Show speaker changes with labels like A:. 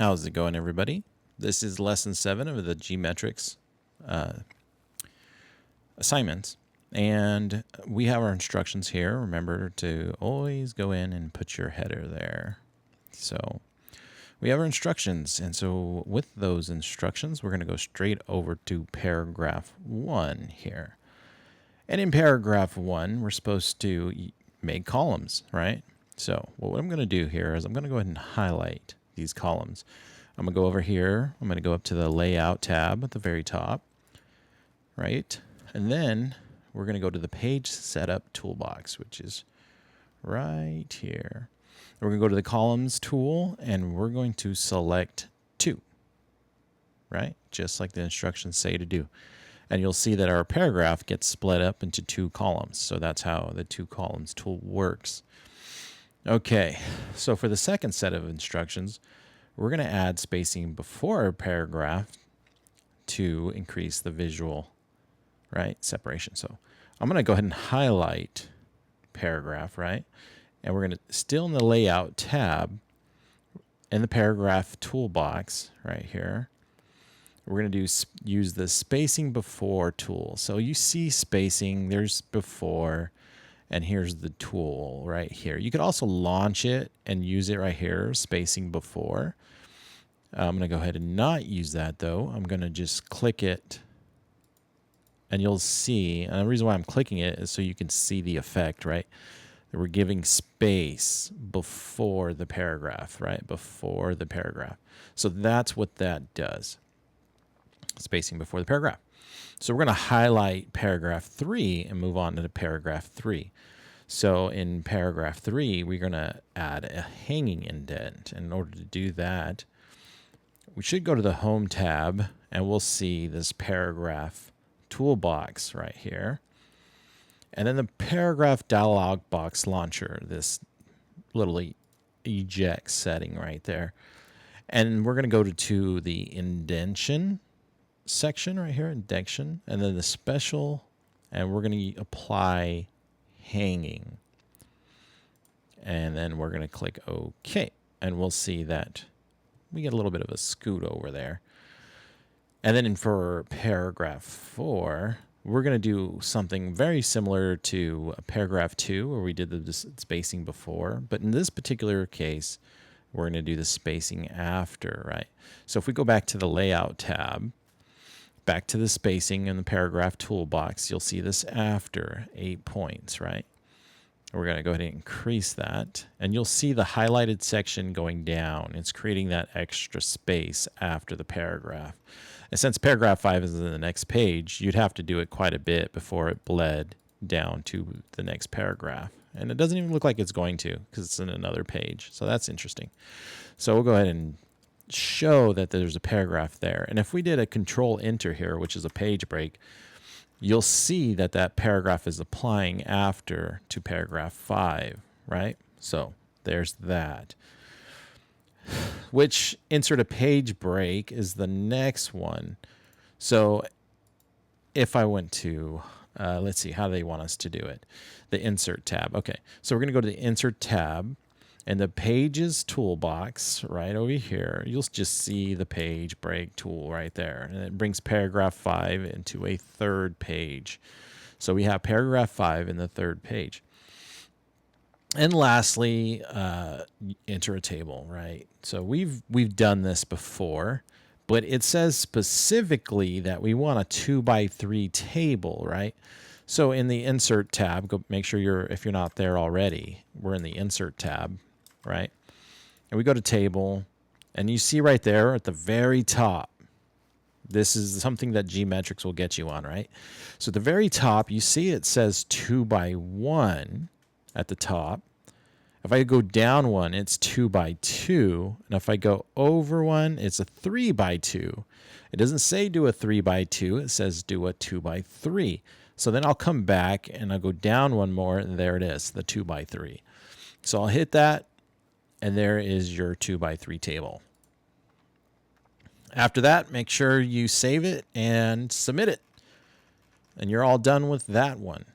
A: How's it going, everybody? This is lesson 7 of the GMetrix assignments. And we have our instructions here. Remember to always go in and put your header there. So we have our instructions. And so with those instructions, we're going to go straight over to paragraph 1 here. And in paragraph 1, we're supposed to make columns, right? So what I'm going to do here is I'm going to go ahead and highlight these columns. I'm going to go over here. I'm going to go up to the layout tab at the very top, right? And then we're going to go to the page setup toolbox, which is right here. We're going to go to the columns tool and we're going to select 2, right? Just like the instructions say to do. And you'll see that our paragraph gets split up into 2 columns. So that's how the 2 columns tool works. Okay, so for the second set of instructions, we're going to add spacing before our paragraph to increase the visual, right, separation. So I'm going to go ahead and highlight paragraph, right? And we're going to, still in the layout tab, in the paragraph toolbox right here, we're going to use the spacing before tool. So you see spacing, there's before, and here's the tool right here. You could also launch it and use it right here, spacing before. I'm going to go ahead and not use that though. I'm going to just click it and you'll see, and the reason why I'm clicking it is so you can see the effect, right? That we're giving space before the paragraph, right? Before the paragraph. So that's what that does. Spacing before the paragraph. So we're going to highlight paragraph 3 and move on to paragraph 3. So in paragraph 3, we're going to add a hanging indent. And in order to do that, we should go to the Home tab and we'll see this paragraph toolbox right here. And then the paragraph dialog box launcher, this little eject setting right there. And we're going to go to the indentation section right here, indentation, and then the special, and we're going to apply hanging. And then we're going to click OK. And we'll see that we get a little bit of a scoot over there. And then for paragraph 4, we're going to do something very similar to paragraph 2 where we did the spacing before. But in this particular case, we're going to do the spacing after, right? So if we go back to the layout tab, back to the spacing in the paragraph toolbox, you'll see this after 8 points, right? We're going to go ahead and increase that. And you'll see the highlighted section going down. It's creating that extra space after the paragraph. And since paragraph 5 is in the next page, you'd have to do it quite a bit before it bled down to the next paragraph. And it doesn't even look like it's going to because it's in another page. So that's interesting. So we'll go ahead and show that there's a paragraph there. And if we did a control enter here, which is a page break, you'll see that that paragraph is applying after to paragraph 5, right? So there's that. Which insert a page break is the next one. So if I went to, let's see, how do they want us to do it? The insert tab. Okay, so we're going to go to the insert tab. And the pages toolbox right over here, you'll just see the page break tool right there. And it brings paragraph 5 into a 3rd page. So we have paragraph 5 in the 3rd page. And lastly, enter a table, right? So we've done this before, but it says specifically that we want a 2x3 table, right? So in the insert tab, go make sure if you're not there already, we're in the insert tab, right? And we go to table, and you see right there at the very top, this is something that GMetrix will get you on, right? So at the very top, you see it says 2x1 at the top. If I go down 1, it's 2x2. And if I go over 1, it's a 3x2. It doesn't say do a 3x2. It says do a 2x3. So then I'll come back and I'll go down 1 more, and there it is, the 2x3. So I'll hit that, and there is your 2x3 table. After that, make sure you save it and submit it. And you're all done with that one.